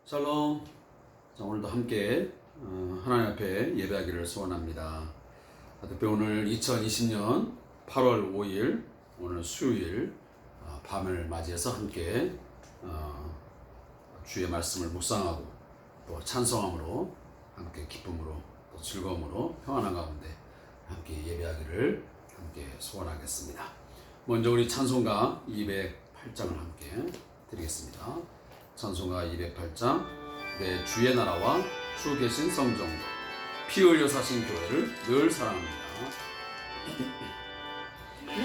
샬롬. 자, 오늘도 함께 하나님 앞에 예배하기를 소원합니다. 특히 오늘 2020년 8월 5일 오늘 수요일 밤을 맞이해서 함께 주의 말씀을 묵상하고 또 찬송함으로 함께 기쁨으로 또 즐거움으로 평안한 가운데 함께 예배하기를 함께 소원하겠습니다. 먼저 우리 찬송가 208장을 함께 드리겠습니다. 찬송가 208장 내 주의 나라와 주 계신 성전과 피 흘려 사신 교회를 늘 사랑합니다.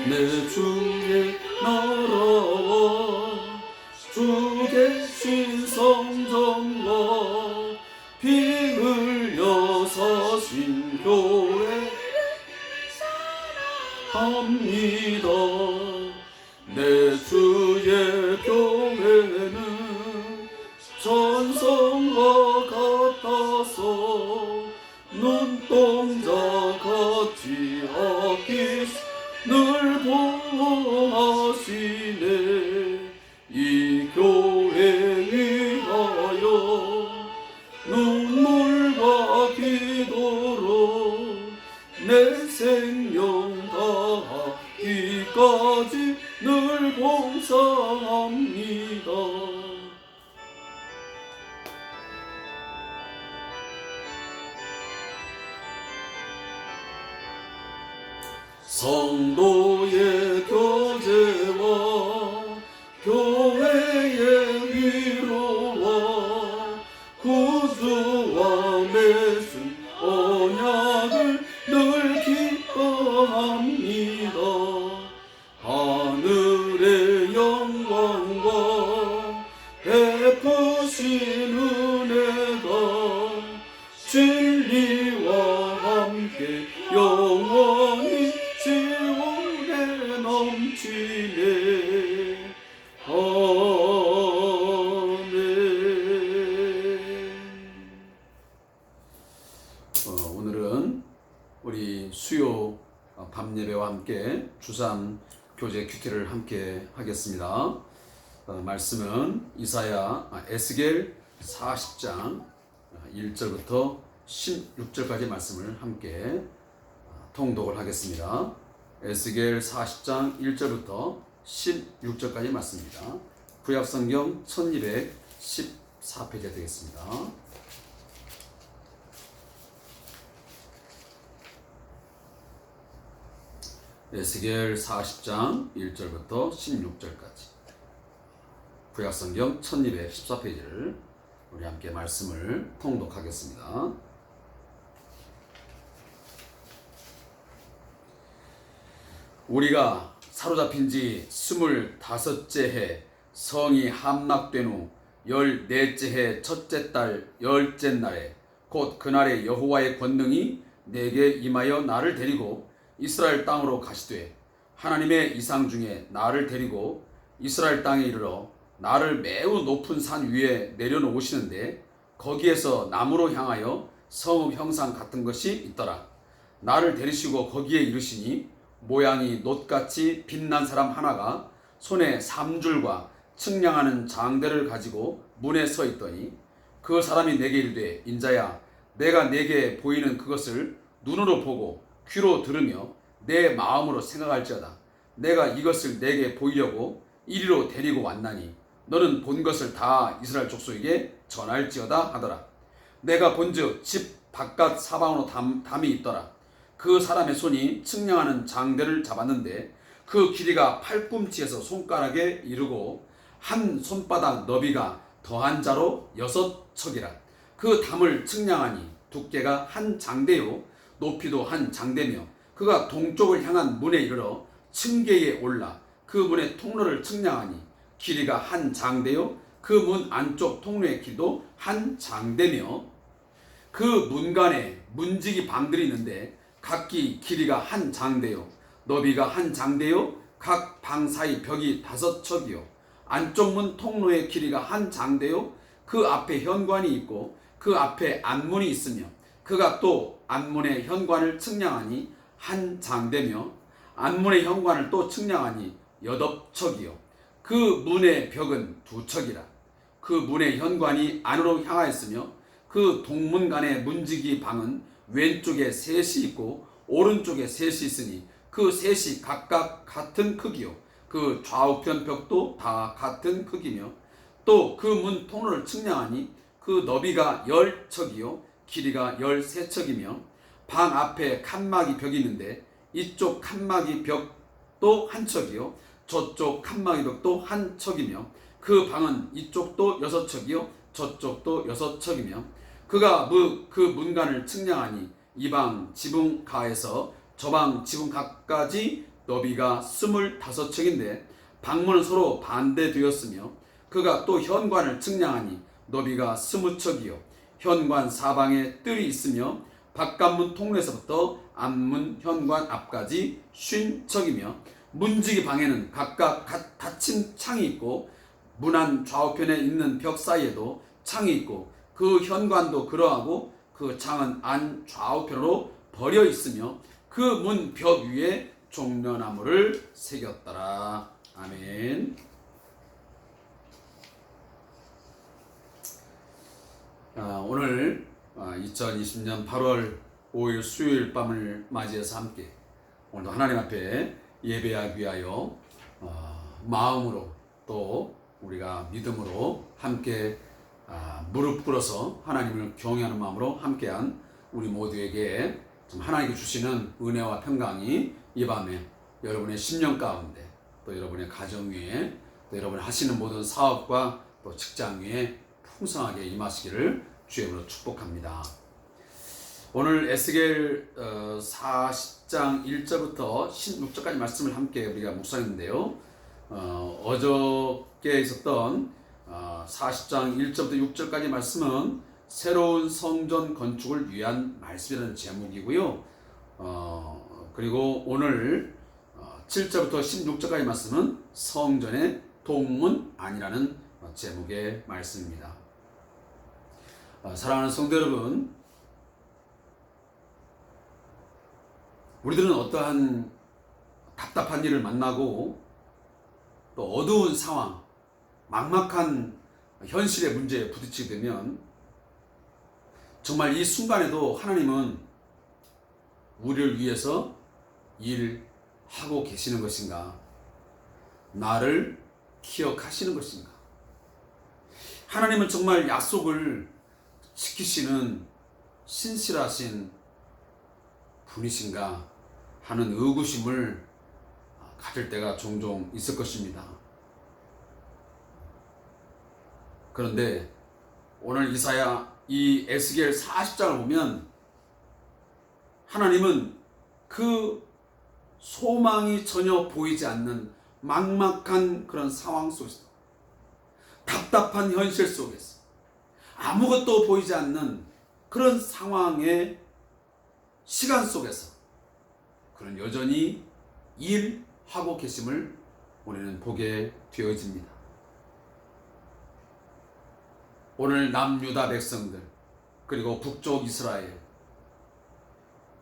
내 주의 나라와 주 계신 성전과 피 흘려 사신 교회를 사랑합니다. 내 주의 교회는 전성과 같아서 눈동자 같이 아끼시 늘 보호하시네. 이 교회 위하여 눈물과 기도로 내 생명 다하기까지 늘 봉사합니다. 성도의 교제와 교회의 위로와 구주와 맺은 언약을 늘 기뻐합니다. 하늘의 영광과 베푸신 은혜가 진리와 함께 영원히 지원에 넘치네. 아멘. 오늘은 우리 수요 밤 예배와 함께 주삼 교제 큐티를 함께 하겠습니다. 말씀은 에스겔 40장 1절부터 16절까지 말씀을 함께 통독을 하겠습니다. 에스겔 40장 1절부터 16절까지 말씀입니다. 구약성경 1214페이지가 되겠습니다. 에스겔 40장 1절부터 16절까지 구약성경 1214페이지를 우리 함께 말씀을 통독하겠습니다. 우리가 사로잡힌 지 25째 해 성이 함락된 후 14째 해 첫째 달 10째 날에 곧 그날에 여호와의 권능이 내게 임하여 나를 데리고 이스라엘 땅으로 가시되 하나님의 이상 중에 나를 데리고 이스라엘 땅에 이르러 나를 매우 높은 산 위에 내려놓으시는데 거기에서 나무로 향하여 성읍 형상 같은 것이 있더라. 나를 데리시고 거기에 이르시니 모양이 놋같이 빛난 사람 하나가 손에 삼줄과 측량하는 장대를 가지고 문에 서 있더니 그 사람이 내게 이르되 인자야 내가 내게 보이는 그것을 눈으로 보고 귀로 들으며 내 마음으로 생각할지어다. 내가 이것을 내게 보이려고 이리로 데리고 왔나니 너는 본 것을 다 이스라엘 족속에게 전할지어다 하더라. 내가 본즉 집 바깥 사방으로 담이 있더라. 그 사람의 손이 측량하는 장대를 잡았는데 그 길이가 팔꿈치에서 손가락에 이르고 한 손바닥 너비가 더한 자로 6척이라. 그 담을 측량하니 두께가 한 장대요 높이도 한 장대며 그가 동쪽을 향한 문에 이르러 층계에 올라 그 문의 통로를 측량하니 길이가 한 장대요 그 문 안쪽 통로의 길도 한 장대며 그 문간에 문지기 방들이 있는데 각기 길이가 한 장대요 너비가 한 장대요 각 방 사이 벽이 5척이요 안쪽 문 통로의 길이가 한 장대요 그 앞에 현관이 있고 그 앞에 안문이 있으며 그가 또 안문의 현관을 측량하니 한 장대며 안문의 현관을 또 측량하니 8척이요 그 문의 벽은 2척이라. 그 그 문의 현관이 안으로 향하였으며 그 동문간의 문지기 방은 왼쪽에 셋이 있고 오른쪽에 셋이 있으니 그 셋이 각각 같은 크기요 그 좌우편 벽도 다 같은 크기며 또 그 문 통로를 측량하니 그 너비가 10척이요 길이가 13척이며 방 앞에 칸막이 벽이 있는데 이쪽 칸막이 벽도 한 척이요 저쪽 칸막이 벽도 한 척이며 그 방은 이쪽도 6척이요 저쪽도 6척이며 그가 그 문간을 측량하니 이 방 지붕 가에서 저 방 지붕 가까지 너비가 25척인데 방문은 서로 반대되었으며 그가 또 현관을 측량하니 너비가 20척이요 현관 사방에 뜰이 있으며 바깥문 통로에서부터 앞문 현관 앞까지 50척이며 문지기 방에는 각각 닫힌 창이 있고 문 안 좌우편에 있는 벽 사이에도 창이 있고 그 현관도 그러하고 그 창은 안 좌우편으로 벌여 있으며 그 문 벽 위에 종려나무를 새겼더라. 아멘. 오늘 2020년 8월 5일 수요일 밤을 맞이해서 함께 오늘도 하나님 앞에 예배하기 위하여 마음으로 또 우리가 믿음으로 함께 무릎 꿇어서 하나님을 경외하는 마음으로 함께한 우리 모두에게 좀 하나님께 주시는 은혜와 평강이 이 밤에 여러분의 심령 가운데 또 여러분의 가정 위에 또 여러분이 하시는 모든 사업과 또 직장 위에 풍성하게 임하시기를 주의 이름으로 축복합니다. 오늘 에스겔 40장 1절부터 16절까지 말씀을 함께 우리가 묵상했는데요. 어저께 있었던 40장 1절부터 6절까지 말씀은 새로운 성전 건축을 위한 말씀이라는 제목이고요. 그리고 오늘 7절부터 16절까지 말씀은 성전의 동문 안이라는 제목의 말씀입니다. 사랑하는 성도 여러분, 우리들은 어떠한 답답한 일을 만나고 또 어두운 상황, 막막한 현실의 문제에 부딪히게 되면 정말 이 순간에도 하나님은 우리를 위해서 일하고 계시는 것인가? 나를 기억하시는 것인가? 하나님은 정말 약속을 지키시는 신실하신 분이신가 하는 의구심을 가질 때가 종종 있을 것입니다. 그런데 오늘 이 에스겔 40장을 보면 하나님은 그 소망이 전혀 보이지 않는 막막한 그런 상황 속에서, 답답한 현실 속에서, 아무것도 보이지 않는 그런 상황의 시간 속에서 그는 여전히 일하고 계심을 우리는 보게 되어집니다. 오늘 남유다 백성들 그리고 북쪽 이스라엘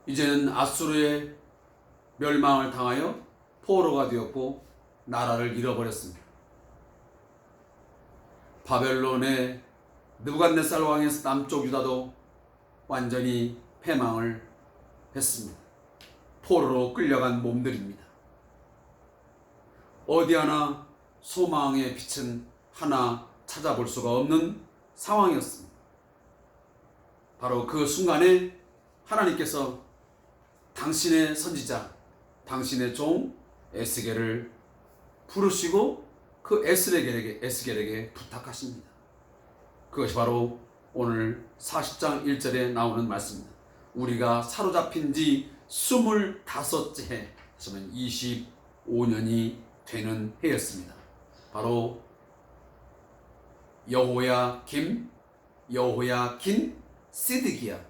이제는 아수르의 멸망을 당하여 포로가 되었고 나라를 잃어버렸습니다. 바벨론의 느부갓네살 왕에서 남쪽 유다도 완전히 패망을 했습니다. 포로로 끌려간 몸들입니다. 어디 하나 소망의 빛은 하나 찾아볼 수가 없는 상황이었습니다. 바로 그 순간에 하나님께서 당신의 선지자, 당신의 종 에스겔을 부르시고 그 에스겔에게 부탁하십니다. 그것이 바로 오늘 40장 1절에 나오는 말씀입니다. 우리가 사로잡힌 지 25째 해, 하시면 25년이 되는 해였습니다. 바로 여호야김, 시드기야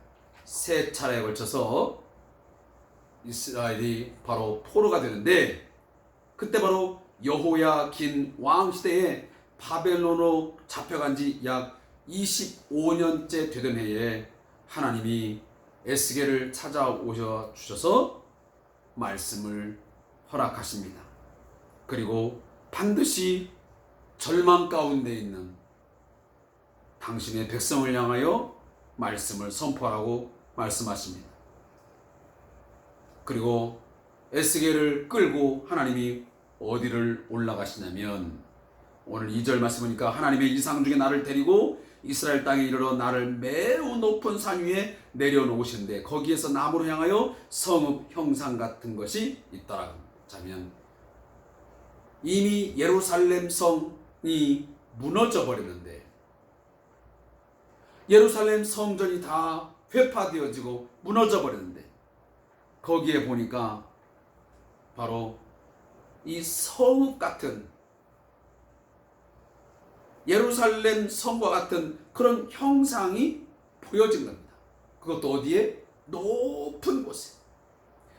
세 차례에 걸쳐서 이스라엘이 바로 포로가 되는데, 그때 바로 여호야긴 왕 시대에 바벨론으로 잡혀간 지 약 25년째 되던 해에 하나님이 에스겔을 찾아오셔 주셔서 말씀을 당신의 백성을 향하여 말씀을 선포하라고 말씀하십니다. 그리고 에스겔을 끌고 하나님이 어디를 올라가시냐면 오늘 2절 말씀 보니까 하나님의 이상 중에 나를 데리고 이스라엘 땅에 이르러 나를 매우 높은 산 위에 내려놓으시는데 거기에서 나무로 향하여 성읍 형상 같은 것이 있더라. 자면 이미 예루살렘 성이 무너져 버렸는데 예루살렘 성전이 다 회파되어지고 무너져 버렸는데 거기에 보니까 바로 이 성읍 같은 예루살렘 성과 같은 그런 형상이 보여진 겁니다. 그것도 어디에? 높은 곳에,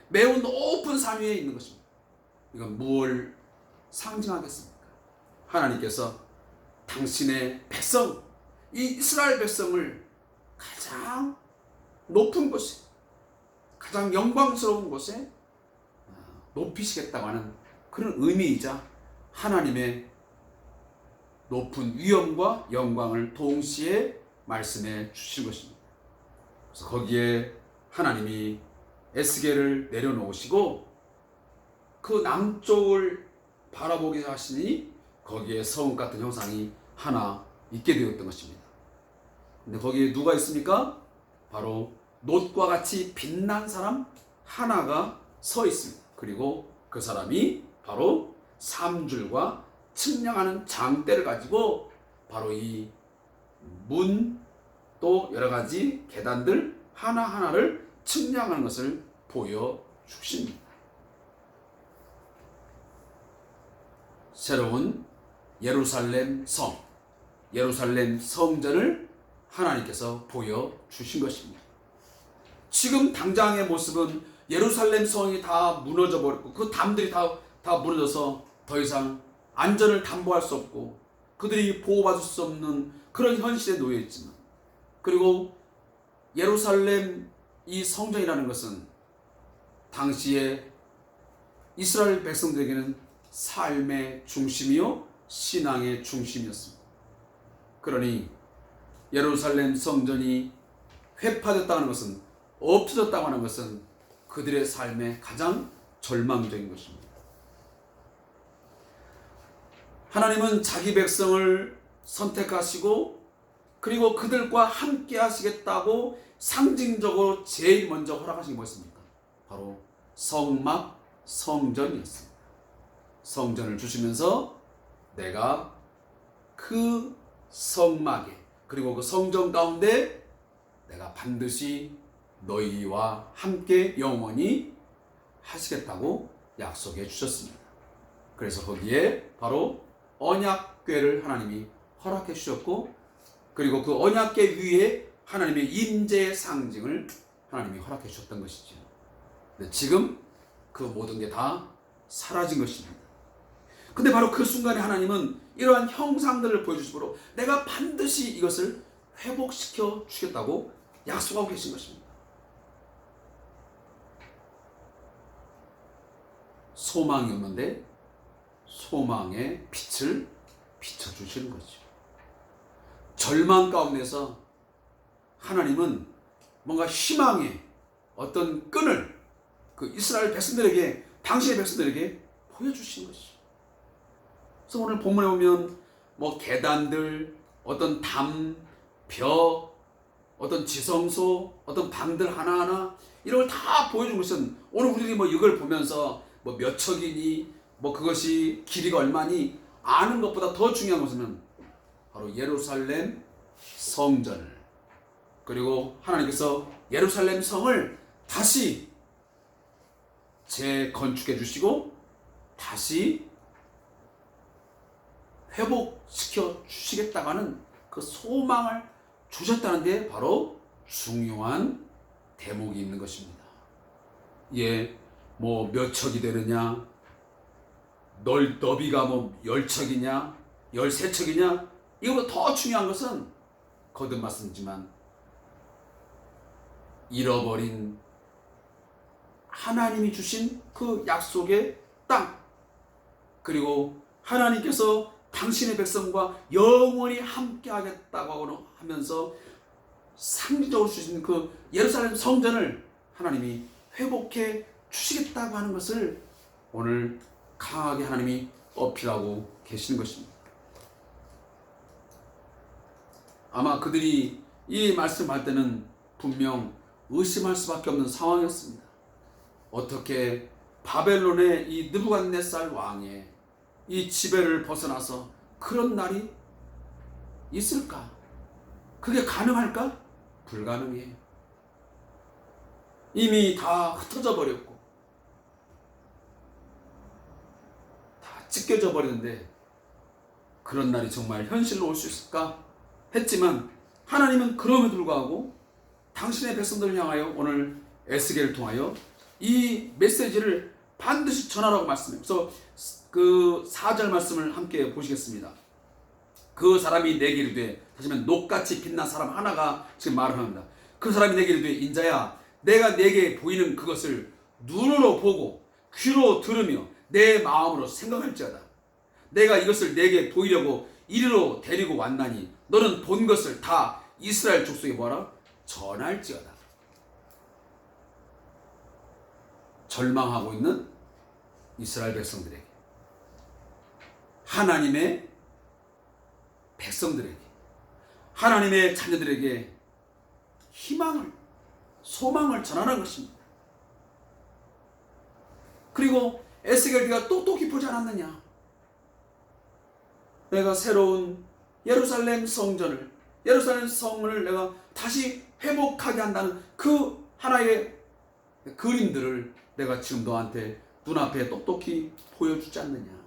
매우 높은 산 위에 있는 것입니다. 이건 무엇을 상징하겠습니까? 하나님께서 당신의 백성, 이 이스라엘 백성을 가장 높은 곳에, 가장 영광스러운 곳에 높이시겠다고 하는 그런 의미이자 하나님의 높은 위엄과 영광을 동시에 말씀해 주신 것입니다. 그래서 거기에 하나님이 에스겔을 내려놓으시고 그 남쪽을 바라보게 하시니 거기에 성읍 같은 형상이 하나 있게 되었던 것입니다. 근데 거기에 누가 있습니까? 바로 놋과 같이 빛난 사람 하나가 서 있습니다. 그리고 그 사람이 바로 3줄과 측량하는 장대를 가지고 바로 이 문 또 여러 가지 계단들 하나하나를 측량하는 것을 보여주십니다. 새로운 예루살렘 성, 예루살렘 성전을 하나님께서 보여주신 것입니다. 지금 당장의 모습은 예루살렘 성이 다 무너져 버렸고 그 담들이 다 무너져서 더 이상 안전을 담보할 수 없고 그들이 보호받을 수 없는 그런 현실에 놓여 있지만 그리고 예루살렘 이 성전이라는 것은 당시에 이스라엘 백성들에게는 삶의 중심이요 신앙의 중심이었습니다. 그러니 예루살렘 성전이 회파됐다는 것은 없어졌다고 하는 것은 그들의 삶의 가장 절망적인 것입니다. 하나님은 자기 백성을 선택하시고 그리고 그들과 함께 하시겠다고 상징적으로 제일 먼저 허락하신 게 뭐였습니까? 바로 성막, 성전이었습니다. 성전을 주시면서 내가 그 성막에 그리고 그 성전 가운데 내가 반드시 너희와 함께 영원히 하시겠다고 약속해 주셨습니다. 그래서 거기에 바로 언약궤를 하나님이 허락해 주셨고 그리고 그 언약궤 위에 하나님의 임재의 상징을 하나님이 허락해 주셨던 것이죠. 근데 지금 그 모든 게 다 사라진 것입니다. 근데 바로 그 순간에 하나님은 이러한 형상들을 보여주시므로 내가 반드시 이것을 회복시켜 주겠다고 약속하고 계신 것입니다. 소망이 없는데 소망의 빛을 비춰주시는 거죠. 절망 가운데서 하나님은 뭔가 희망의 어떤 끈을 그 이스라엘 백성들에게 당시의 백성들에게 보여주신 것이죠. 그래서 오늘 본문에 보면 뭐 계단들, 어떤 담, 벽, 어떤 지성소, 어떤 방들 하나하나 이런 걸 다 보여준 것은 오늘 우리들이 뭐 이걸 보면서 뭐 몇 척이니 뭐 그것이 길이가 얼마니 아는 것보다 더 중요한 것은 바로 예루살렘 성전을 그리고 하나님께서 예루살렘 성을 다시 재건축해 주시고 다시 회복시켜 주시겠다고 하는 그 소망을 주셨다는 게 바로 중요한 대목이 있는 것입니다. 예, 뭐 몇 척이 되느냐, 너비가 뭐 10척이냐, 13척이냐, 이거보다 더 중요한 것은 거듭 말씀이지만 잃어버린 하나님이 주신 그 약속의 땅 그리고 하나님께서 당신의 백성과 영원히 함께 하겠다고 하면서 상징적으로 주신 그 예루살렘 성전을 하나님이 회복해 주시겠다고 하는 것을 오늘 강하게 하나님이 어필하고 계시는 것입니다. 아마 그들이 이 말씀할 때는 분명 의심할 수밖에 없는 상황이었습니다. 어떻게 바벨론의 이 느부갓네살 왕의 이 지배를 벗어나서 그런 날이 있을까? 그게 가능할까? 불가능해요. 이미 다 흩어져 버렸고 다 찢겨져 버리는데 그런 날이 정말 현실로 올 수 있을까 했지만 하나님은 그럼에도 불구하고 당신의 백성들을 향하여 오늘 에스겔을 통하여 이 메시지를 반드시 전하라고 말씀해요. 그래서 그 4절 말씀을 함께 보시겠습니다. 그 사람이 내게 이르되, 다시 말하면 녹같이 빛난 사람 하나가 지금 말을 합니다. 그 사람이 내게 이르되, 인자야, 내가 내게 보이는 그것을 눈으로 보고 귀로 들으며 내 마음으로 생각할지어다. 내가 이것을 내게 보이려고 이리로 데리고 왔나니 너는 본 것을 다 이스라엘 족속에 뭐하라? 전할지어다. 절망하고 있는 이스라엘 백성들에게, 하나님의 백성들에게, 하나님의 자녀들에게 희망을, 소망을 전하는 것입니다. 그리고 에스겔가 똑똑히 보지 않았느냐? 내가 새로운 예루살렘 성전을, 예루살렘 성을 내가 다시 회복하게 한다는 그 하나의 그림들을 내가 지금 너한테 눈앞에 똑똑히 보여주지 않느냐?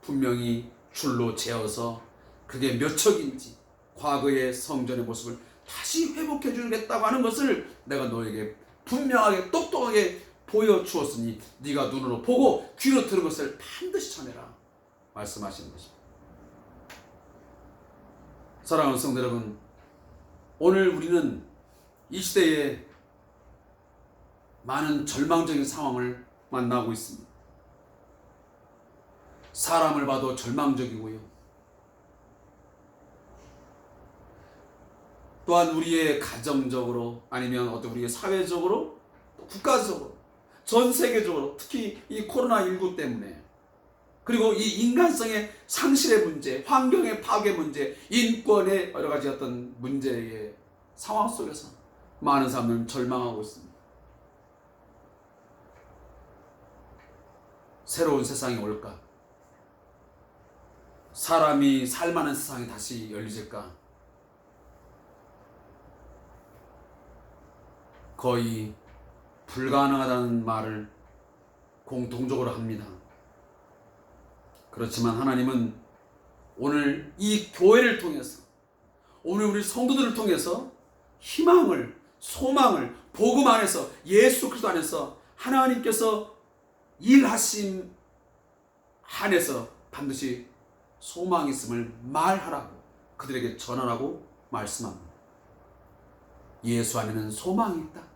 분명히 줄로 재어서 그게 몇 척인지 과거의 성전의 모습을 다시 회복해 주겠다고 하는 것을 내가 너에게 분명하게 똑똑하게 보여주었으니 네가 눈으로 보고 귀로 들은 것을 반드시 전해라 말씀하시는 것입니다. 사랑하는 성도 여러분, 오늘 우리는 이 시대에 많은 절망적인 상황을 만나고 있습니다. 사람을 봐도 절망적이고요. 또한 우리의 가정적으로, 아니면 어떤 우리의 사회적으로, 또 국가적으로, 전 세계적으로, 특히 이 코로나19 때문에, 그리고 이 인간성의 상실의 문제, 환경의 파괴 문제, 인권의 여러 가지 어떤 문제의 상황 속에서 많은 사람들은 절망하고 있습니다. 새로운 세상이 올까? 사람이 살만한 세상이 다시 열리질까? 거의 불가능하다는 말을 공통적으로 합니다. 그렇지만 하나님은 오늘 이 교회를 통해서, 오늘 우리 성도들을 통해서 희망을, 소망을, 복음 안에서, 예수 그리스도 안에서 하나님께서 일하심 안에서 반드시 소망이 있음을 말하라고, 그들에게 전하라고 말씀합니다. 예수 안에는 소망이 있다.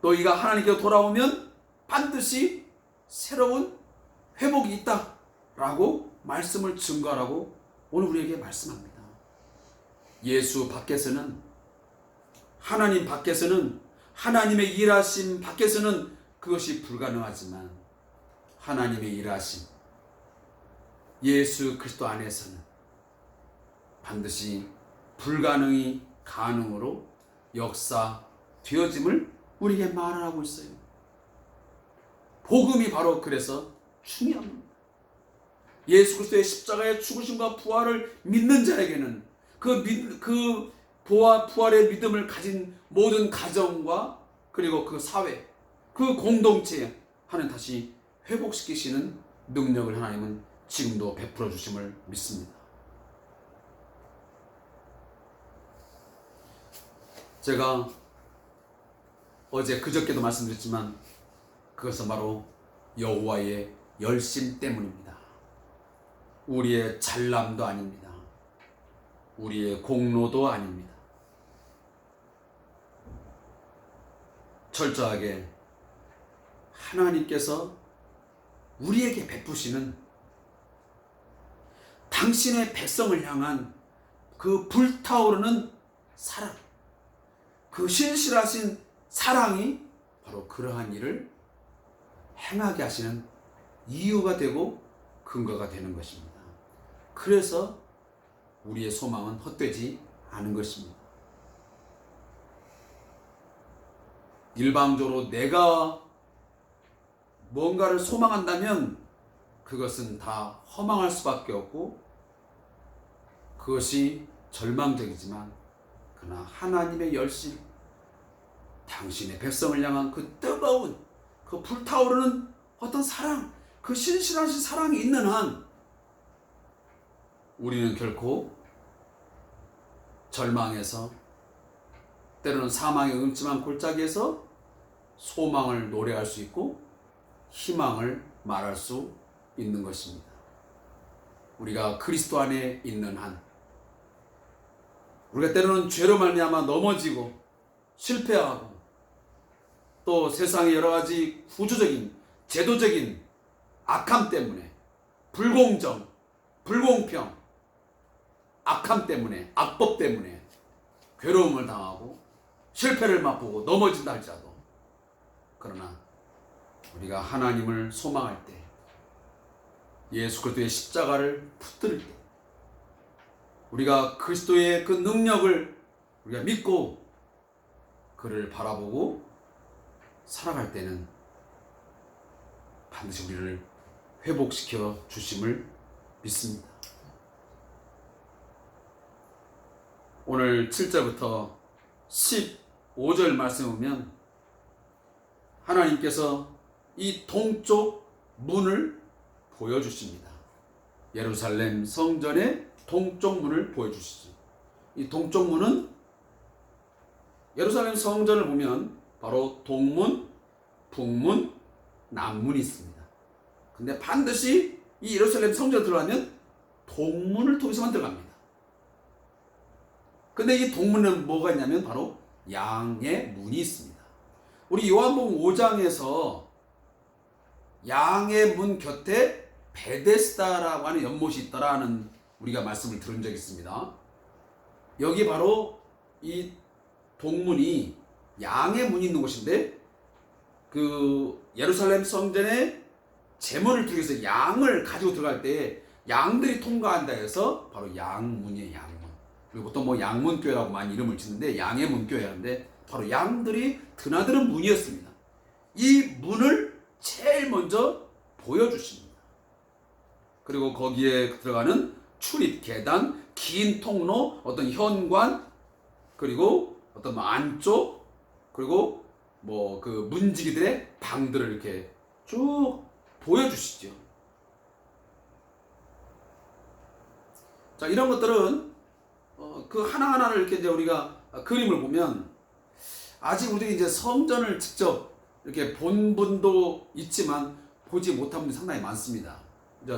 너희가 하나님께로 돌아오면 반드시 새로운 회복이 있다 라고 말씀을 증거하라고 오늘 우리에게 말씀합니다. 예수 밖에서는, 하나님 밖에서는, 하나님의 일하심 밖에서는 그것이 불가능하지만 하나님의 일하심, 예수 그리스도 안에서는 반드시 불가능이 가능으로 역사되어짐을 우리에게 말하고 있어요. 복음이 바로 그래서 중요합니다. 예수 그리스도의 십자가의 죽으심과 부활을 믿는 자에게는 그 부활의 믿음을 가진 모든 가정과 그리고 그 사회, 그 공동체 하나님 다시 회복시키시는 능력을 하나님은 지금도 베풀어 주심을 믿습니다. 제가 어제 그저께도 말씀드렸지만 그것은 바로 여호와의 열심 때문입니다. 우리의 잘남도 아닙니다. 우리의 공로도 아닙니다. 철저하게 하나님께서 우리에게 베푸시는 당신의 백성을 향한 그 불타오르는 사랑, 그 신실하신 사랑이 바로 그러한 일을 행하게 하시는 이유가 되고 근거가 되는 것입니다. 그래서 우리의 소망은 헛되지 않은 것입니다. 일방적으로 내가 뭔가를 소망한다면 그것은 다 허망할 수밖에 없고 그것이 절망적이지만 그러나 하나님의 열심, 당신의 백성을 향한 그 뜨거운 그 불타오르는 어떤 사랑, 그 신실하신 사랑이 있는 한 우리는 결코 절망에서 때로는 사망의 음침한 골짜기에서 소망을 노래할 수 있고 희망을 말할 수 있는 것입니다. 우리가 그리스도 안에 있는 한 우리가 때로는 죄로 말미암아 넘어지고 실패하고 또 세상의 여러 가지 구조적인 제도적인 악함 때문에 불공정, 불공평, 악함 때문에 악법 때문에 괴로움을 당하고 실패를 맛보고 넘어진다 할지라도 그러나 우리가 하나님을 소망할 때 예수 그리스도의 십자가를 붙들 때 우리가 그리스도의 그 능력을 우리가 믿고 그를 바라보고 살아갈 때는 반드시 우리를 회복시켜 주심을 믿습니다. 오늘 7절부터 15절 말씀에 보면 하나님께서 이 동쪽 문을 보여주십니다. 예루살렘 성전의 동쪽 문을 보여주시죠. 이 동쪽 문은 예루살렘 성전을 보면 바로 동문, 북문, 남문이 있습니다. 근데 반드시 이 예루살렘 성전에 들어가면 동문을 통해서만 들어갑니다. 근데 이 동문은 뭐가 있냐면 바로 양의 문이 있습니다. 우리 요한복음 5장에서 양의 문 곁에 베데스다라고 하는 연못이 있더라는 우리가 말씀을 들은 적이 있습니다. 여기 바로 이 동문이 양의 문이 있는 곳인데 그 예루살렘 성전에 제물을 두기 위해서 양을 가지고 들어갈 때 양들이 통과한다 해서 바로 양문이에요. 양문. 그리고 보통 뭐 양문교회라고 많이 이름을 짓는데 양의 문교회인데 바로 양들이 드나드는 문이었습니다. 이 문을 제일 먼저 보여주십니다. 그리고 거기에 들어가는 출입 계단, 긴 통로, 어떤 현관, 그리고 어떤 안쪽, 그리고 뭐 그 문지기들의 방들을 이렇게 쭉 보여주시죠. 자, 이런 것들은 그 하나하나를 이렇게 이제 우리가 그림을 보면 아직 우리가 이제 성전을 직접 이렇게 본 분도 있지만 보지 못한 분이 상당히 많습니다.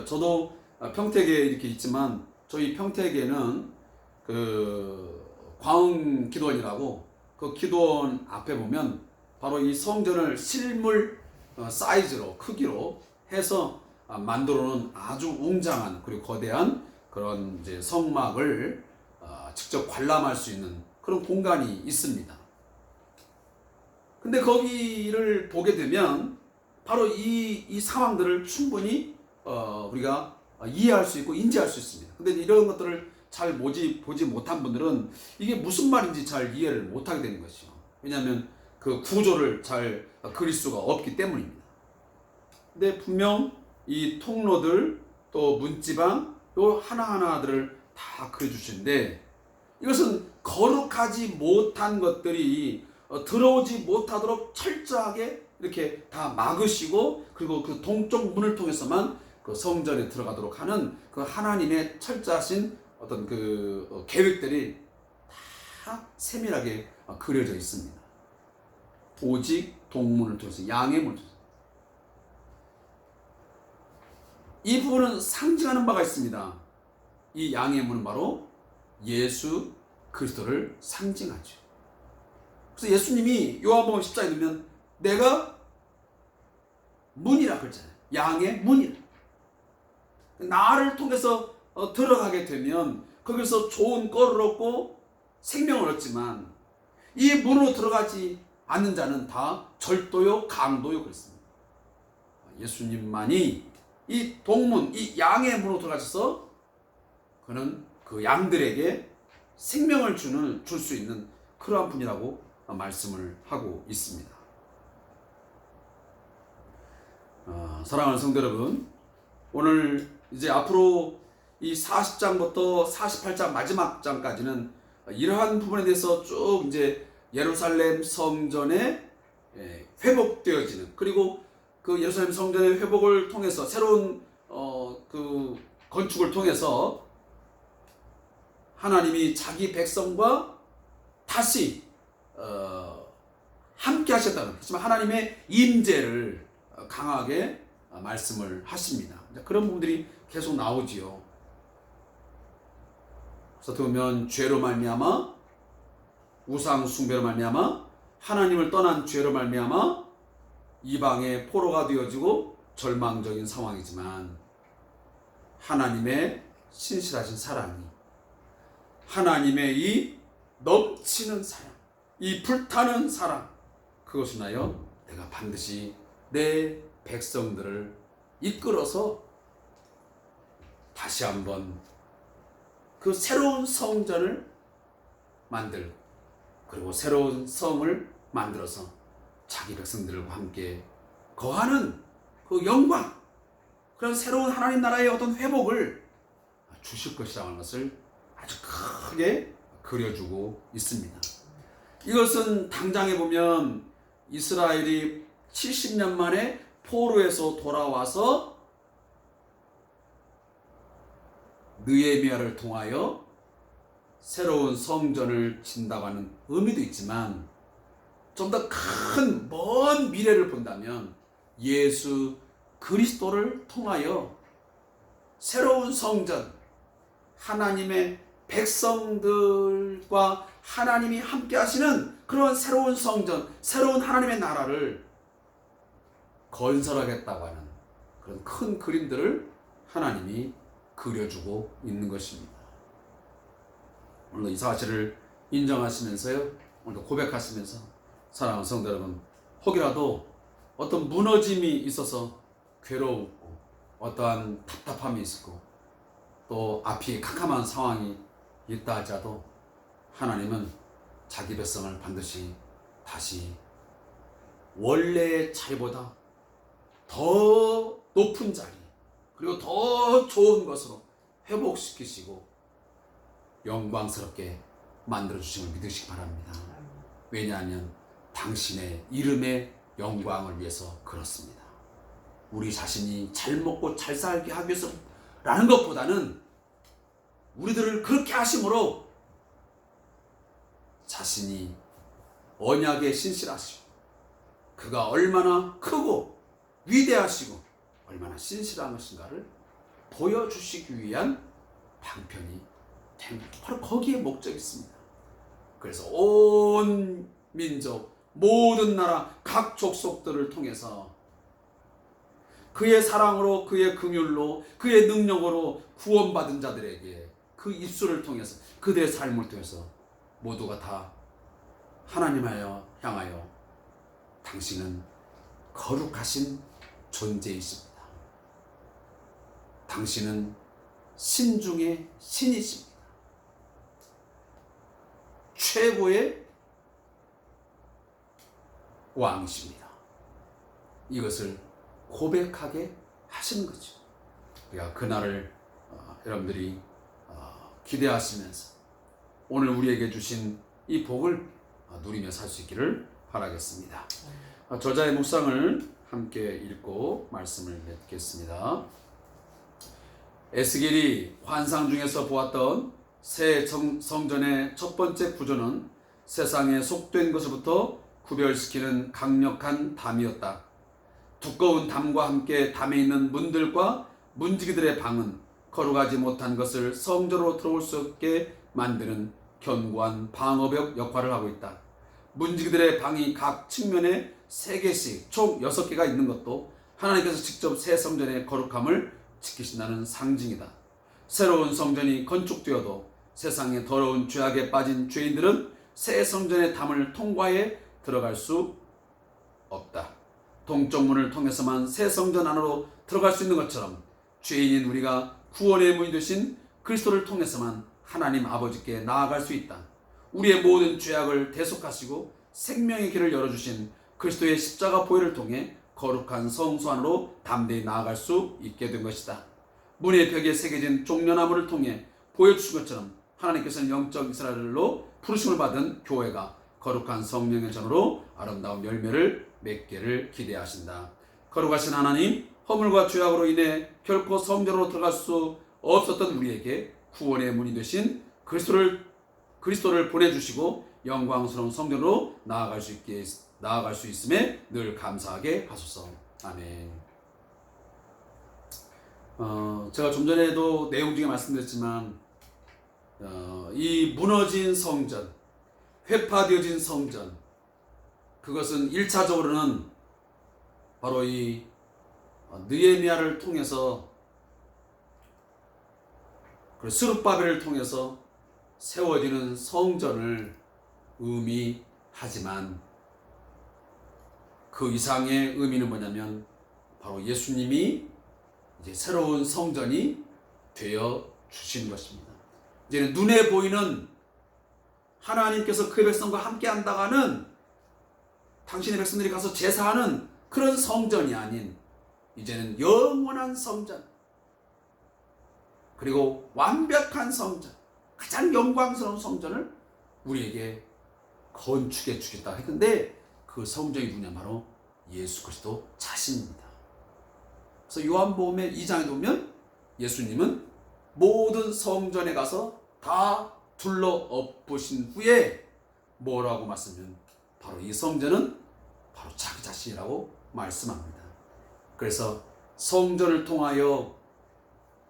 저도 평택에 이렇게 있지만 저희 평택에는 그 광흥 기도원이라고 그 기도원 앞에 보면 바로 이 성전을 실물 사이즈로 크기로 해서 만들어 놓은 아주 웅장한 그리고 거대한 그런 이제 성막을 직접 관람할 수 있는 그런 공간이 있습니다. 근데 거기를 보게 되면 바로 이 상황들을 충분히 우리가 이해할 수 있고 인지할 수 있습니다. 근데 이런 것들을 잘 보지 못한 분들은 이게 무슨 말인지 잘 이해를 못하게 되는 것이죠. 왜냐하면 그 구조를 잘 그릴 수가 없기 때문입니다. 근데 분명 이 통로들 또 문지방 요 하나하나들을 다 그려주시는데 이것은 거룩하지 못한 것들이 들어오지 못하도록 철저하게 이렇게 다 막으시고 그리고 그 동쪽 문을 통해서만 그 성전에 들어가도록 하는 그 하나님의 철저하신 어떤 그 계획들이 다 세밀하게 그려져 있습니다. 오직 동문을 통해서 양의 문을 통해서 이 부분은 상징하는 바가 있습니다. 이 양의 문은 바로 예수 그리스도를 상징하죠. 그래서 예수님이 요한복음 10장에 보면 내가 문이라 그랬잖아요. 양의 문이라. 나를 통해서 들어가게 되면 거기서 좋은 꼴을 얻고 생명을 얻지만 이 문으로 들어가지 않는 자는 다 절도요 강도요 그랬습니다. 예수님만이 이 동문, 이 양의 문으로 들어가셔서 그는 그 양들에게 생명을 줄 수 있는 그러한 분이라고 말씀을 하고 있습니다. 사랑하는 성도 여러분, 오늘 이제 앞으로 이 40장부터 48장 마지막 장까지는 이러한 부분에 대해서 쭉 이제 예루살렘 성전에 회복되어지는, 그리고 그 예루살렘 성전의 회복을 통해서 새로운 그 건축을 통해서 하나님이 자기 백성과 다시 함께 하셨다는, 하지만 하나님의 임재를 강하게 말씀을 하십니다. 그런 부분들이 계속 나오지요. 그래서 어떻게 보면 죄로 말미암아, 우상 숭배로 말미암아, 하나님을 떠난 죄로 말미암아 이방의 포로가 되어지고 절망적인 상황이지만 하나님의 신실하신 사랑이, 하나님의 이 넘치는 사랑, 이 불타는 사랑, 그것을 인하여 내가 반드시 내 백성들을 이끌어서 다시 한번 그 새로운 성전을 만들고, 그리고 새로운 성을 만들어서 자기 백성들과 함께 거하는 그 영광, 그런 새로운 하나님 나라의 어떤 회복을 주실 것이라는 것을 아주 크게 그려주고 있습니다. 이것은 당장에 보면 이스라엘이 70년 만에 포로에서 돌아와서 느헤미야를 통하여 새로운 성전을 짓는다고 하는 의미도 있지만, 좀 더 큰 먼 미래를 본다면 예수 그리스도를 통하여 새로운 성전, 하나님의 백성들과 하나님이 함께 하시는 그런 새로운 성전, 새로운 하나님의 나라를 건설하겠다고 하는 그런 큰 그림들을 하나님이 그려주고 있는 것입니다. 오늘도 이 사실을 인정하시면서요, 오늘도 고백하시면서, 사랑하는 성도 여러분, 혹이라도 어떤 무너짐이 있어서 괴로웠고 어떠한 답답함이 있었고 또 앞이 캄캄한 상황이 있다 하자도 하나님은 자기 백성을 반드시 다시 원래의 자리보다 더 높은 자리, 그리고 더 좋은 것으로 회복시키시고 영광스럽게 만들어주심을 믿으시기 바랍니다. 왜냐하면 당신의 이름의 영광을 위해서 그렇습니다. 우리 자신이 잘 먹고 잘 살게 하기 위해서라는 것보다는 우리들을 그렇게 하심으로 자신이 언약에 신실하시고 그가 얼마나 크고 위대하시고 얼마나 신실한 것인가를 보여주시기 위한 방편이 바로 거기에 목적이 있습니다. 그래서 온 민족, 모든 나라, 각 족속들을 통해서 그의 사랑으로, 그의 긍휼로, 그의 능력으로 구원받은 자들에게 그 입술을 통해서, 그들의 삶을 통해서 모두가 다 하나님을 향하여 당신은 거룩하신 존재이십니다. 당신은 신 중의 신이십니다. 최고의 왕이십니다. 이것을 고백하게 하시는 거죠. 그러니까 그날을 여러분들이 기대하시면서 오늘 우리에게 주신 이 복을 누리며 살 수 있기를 바라겠습니다. 저자의 묵상을 함께 읽고 말씀을 맺겠습니다. 에스겔이 환상 중에서 보았던 새 성전의 첫 번째 구조는 세상에 속된 것으로부터 구별시키는 강력한 담이었다. 두꺼운 담과 함께 담에 있는 문들과 문지기들의 방은 거룩하지 못한 것을 성전으로 들어올 수 없게 만드는 견고한 방어벽 역할을 하고 있다. 문지기들의 방이 각 측면에 3개씩 총 6개가 있는 것도 하나님께서 직접 새 성전의 거룩함을 지키신다는 상징이다. 새로운 성전이 건축되어도 세상의 더러운 죄악에 빠진 죄인들은 새 성전의 담을 통과해 들어갈 수 없다. 동쪽 문을 통해서만 새 성전 안으로 들어갈 수 있는 것처럼 죄인인 우리가 구원의 문이 되신 그리스도를 통해서만 하나님 아버지께 나아갈 수 있다. 우리의 모든 죄악을 대속하시고 생명의 길을 열어주신 그리스도의 십자가 보혈을 통해 거룩한 성소 안으로 담대히 나아갈 수 있게 된 것이다. 문의 벽에 새겨진 종려나무를 통해 보여주신 것처럼 하나님께서는 영적 이스라엘로 부르심을 받은 교회가 거룩한 성령의 전으로 아름다운 열매를 맺기를 기대하신다. 거룩하신 하나님, 허물과 죄악으로 인해 결코 성전으로 들어갈 수 없었던 우리에게 구원의 문이 되신 그리스도를 보내주시고 영광스러운 성전으로 나아갈 수 있음에 늘 감사하게 하소서. 아멘. 제가 좀 전에도 내용 중에 말씀드렸지만 이 무너진 성전, 회파되어진 성전, 그것은 1차적으로는 바로 이 느헤미야를 통해서 스룹바벨을 통해서 세워지는 성전을 의미하지만 그 이상의 의미는 뭐냐면 바로 예수님이 이제 새로운 성전이 되어 주신 것입니다. 이제는 눈에 보이는 하나님께서 그 백성과 함께 한다가는 당신의 백성들이 가서 제사하는 그런 성전이 아닌 이제는 영원한 성전, 그리고 완벽한 성전, 가장 영광스러운 성전을 우리에게 건축해 주겠다 했는데 그 성전이 누구냐? 바로 예수 그리스도 자신입니다. 그래서 요한복음의 2장에 보면 예수님은 모든 성전에 가서 다 둘러 엎으신 후에 뭐라고 말씀하면 바로 이 성전은 바로 자기 자신이라고 말씀합니다. 그래서 성전을 통하여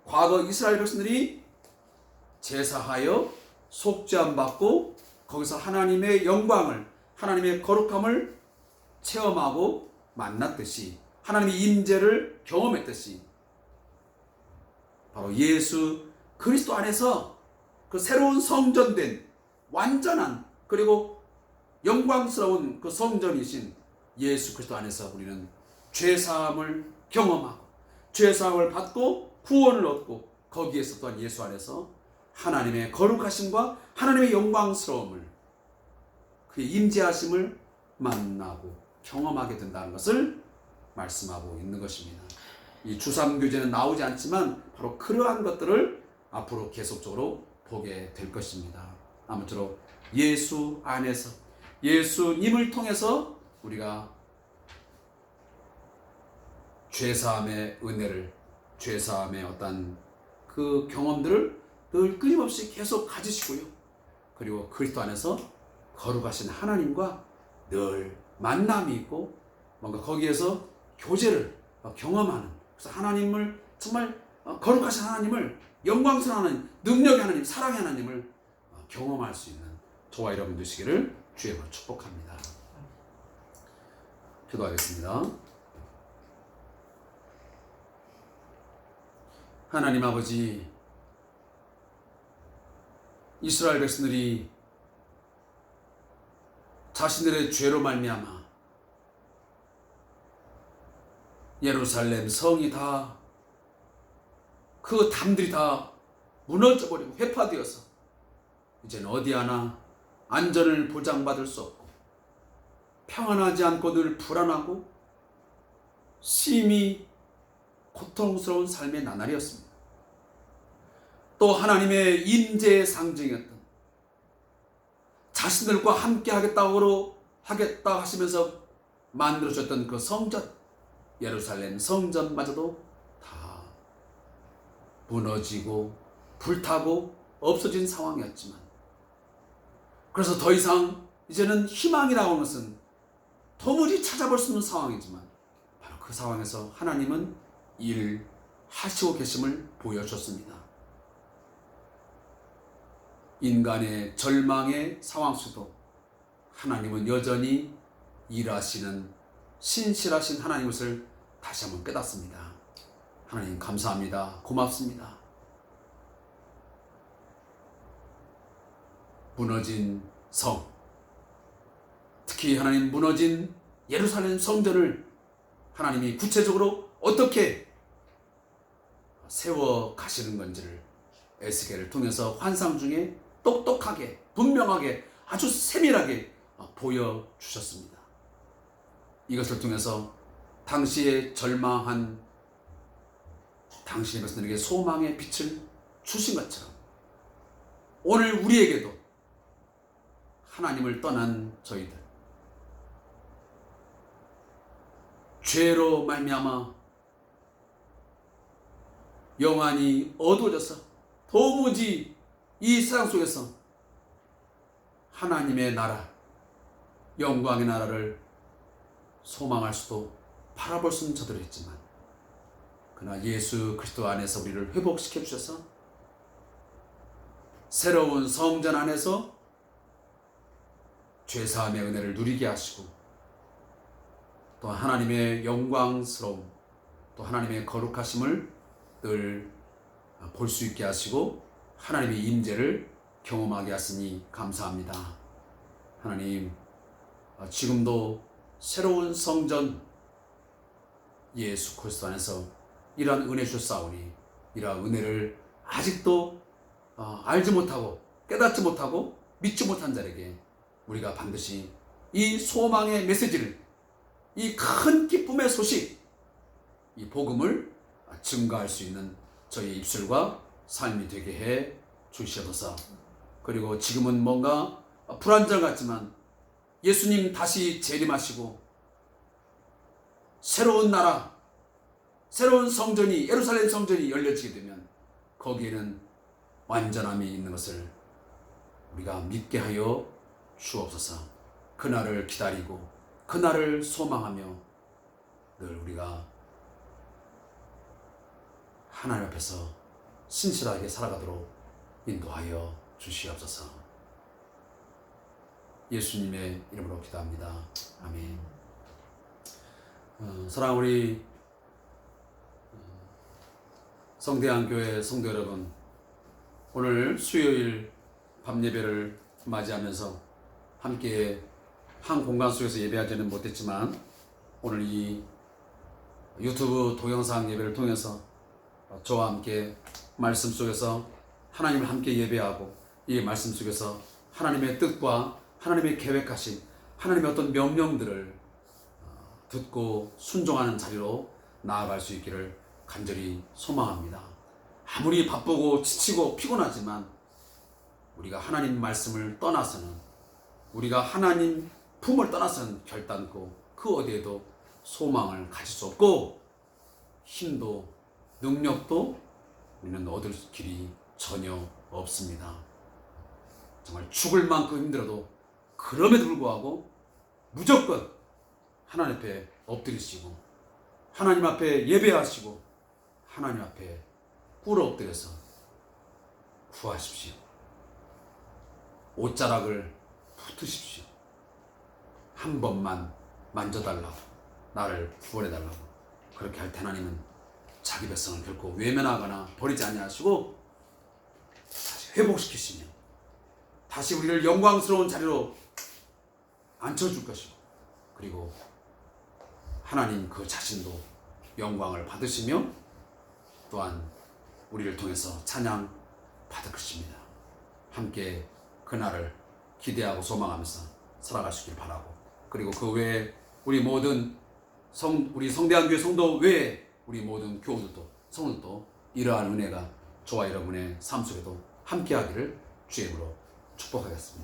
과거 이스라엘 백성들이 제사하여 속죄함 받고 거기서 하나님의 영광을, 하나님의 거룩함을 체험하고 만났듯이, 하나님의 임재를 경험했듯이 바로 예수 그리스도 안에서 그 새로운 성전된 완전한 그리고 영광스러운 그 성전이신 예수 그리스도 안에서 우리는 죄사함을 경험하고 죄사함을 받고 구원을 얻고 거기에서 또한 예수 안에서 하나님의 거룩하심과 하나님의 영광스러움을, 그의 임재하심을 만나고 경험하게 된다는 것을 말씀하고 있는 것입니다. 이 주삼교제는 나오지 않지만 바로 그러한 것들을 앞으로 계속적으로 보게 될 것입니다. 아무쪼록 예수 안에서 예수님을 통해서 우리가 죄사함의 은혜를, 죄사함의 어떤 그 경험들을 늘 끊임없이 계속 가지시고요. 그리고 그리스도 안에서 거룩하신 하나님과 늘 만남이 있고 뭔가 거기에서 교제를 경험하는, 그래서 하나님을 정말 거룩하신 하나님을, 영광스러운 하나님, 능력의 하나님, 사랑의 하나님을 경험할 수 있는 저와 여러분 되시기를 주의 이름으로 축복합니다. 기도하겠습니다. 하나님 아버지, 이스라엘 백성들이 자신들의 죄로 말미암아 예루살렘 성이 다, 그 담들이 다 무너져버리고 회파되어서 이제는 어디 하나 안전을 보장받을 수 없고 평안하지 않고 늘 불안하고 심히 고통스러운 삶의 나날이었습니다. 또 하나님의 임재의 상징이었던, 자신들과 함께 하겠다 하시면서 만들어졌던 그 성전, 예루살렘 성전마저도 다 무너지고 불타고 없어진 상황이었지만, 그래서 더 이상 이제는 희망이 나오는 것은 도무지 찾아볼 수 없는 상황이지만 바로 그 상황에서 하나님은 일을 하시고 계심을 보여줬습니다. 인간의 절망의 상황 속도 하나님은 여전히 일하시는 신실하신 하나님을 다시 한번 깨닫습니다. 하나님 감사합니다. 고맙습니다. 무너진 성, 특히 하나님 무너진 예루살렘 성전을 하나님이 구체적으로 어떻게 세워 가시는 건지를 에스겔을 통해서 환상 중에 똑똑하게 분명하게 아주 세밀하게 보여주셨습니다. 이것을 통해서 당시에 절망한 당신의 백성들에게 소망의 빛을 주신 것처럼 오늘 우리에게도 하나님을 떠난 저희들, 죄로 말미암아 영안이 어두워져서 도무지 이 세상 속에서 하나님의 나라, 영광의 나라를 소망할 수도 바라볼 수는 저들이 했지만, 그러나 예수 그리스도 안에서 우리를 회복시켜 주셔서 새로운 성전 안에서 죄사함의 은혜를 누리게 하시고, 또 하나님의 영광스러움, 또 하나님의 거룩하심을 늘 볼 수 있게 하시고 하나님의 임재를 경험하게 하시니 감사합니다. 하나님, 지금도 새로운 성전 예수 그리스도 안에서 이러한 은혜 주사오니 이러한 은혜를 아직도 알지 못하고 깨닫지 못하고 믿지 못한 자에게 우리가 반드시 이 소망의 메시지를, 이 큰 기쁨의 소식, 이 복음을 증거할 수 있는 저희 입술과 삶이 되게 해 주시옵소서. 그리고 지금은 뭔가 불안정 같지만 예수님 다시 재림하시고 새로운 나라, 새로운 성전이, 예루살렘 성전이 열려지게 되면 거기에는 완전함이 있는 것을 우리가 믿게 하여 주옵소서. 그날을 기다리고 그날을 소망하며 늘 우리가 하나님 앞에서 신실하게 살아가도록 인도하여 주시옵소서. 예수님의 이름으로 기도합니다. 아멘. 사랑하는 우리 성대한 교회 성도 여러분, 오늘 수요일 밤 예배를 맞이하면서 함께 한 공간 속에서 예배하지는 못했지만 오늘 이 유튜브 동영상 예배를 통해서 저와 함께 말씀 속에서 하나님을 함께 예배하고 이 말씀 속에서 하나님의 뜻과 하나님의 계획하신 하나님의 어떤 명령들을 듣고 순종하는 자리로 나아갈 수 있기를 간절히 소망합니다. 아무리 바쁘고 지치고 피곤하지만 우리가 하나님 말씀을 떠나서는, 우리가 하나님 품을 떠나서는 결단코 그 어디에도 소망을 가질 수 없고 힘도 능력도 우리는 얻을 길이 전혀 없습니다. 정말 죽을 만큼 힘들어도 그럼에도 불구하고 무조건 하나님 앞에 엎드리시고 하나님 앞에 예배하시고 하나님 앞에 꿇어 엎드려서 구하십시오. 옷자락을 붙으십시오. 한 번만 만져달라고, 나를 구원해달라고. 그렇게 할 때 하나님은 자기 백성을 결코 외면하거나 버리지 아니하시고 다시 회복시키시며 다시 우리를 영광스러운 자리로 앉혀줄 것이고, 그리고 하나님 그 자신도 영광을 받으시며 또한 우리를 통해서 찬양 받을 것입니다. 함께 그날을 기대하고 소망하면서 살아갈 수 있길 바라고, 그리고 그 외에 우리 모든 우리 성대한 교회 성도 외에 우리 모든 교우들도 성도들도 이러한 은혜가 저와 여러분의 삶 속에도 함께하기를 주의 이름으로 축복하겠습니다.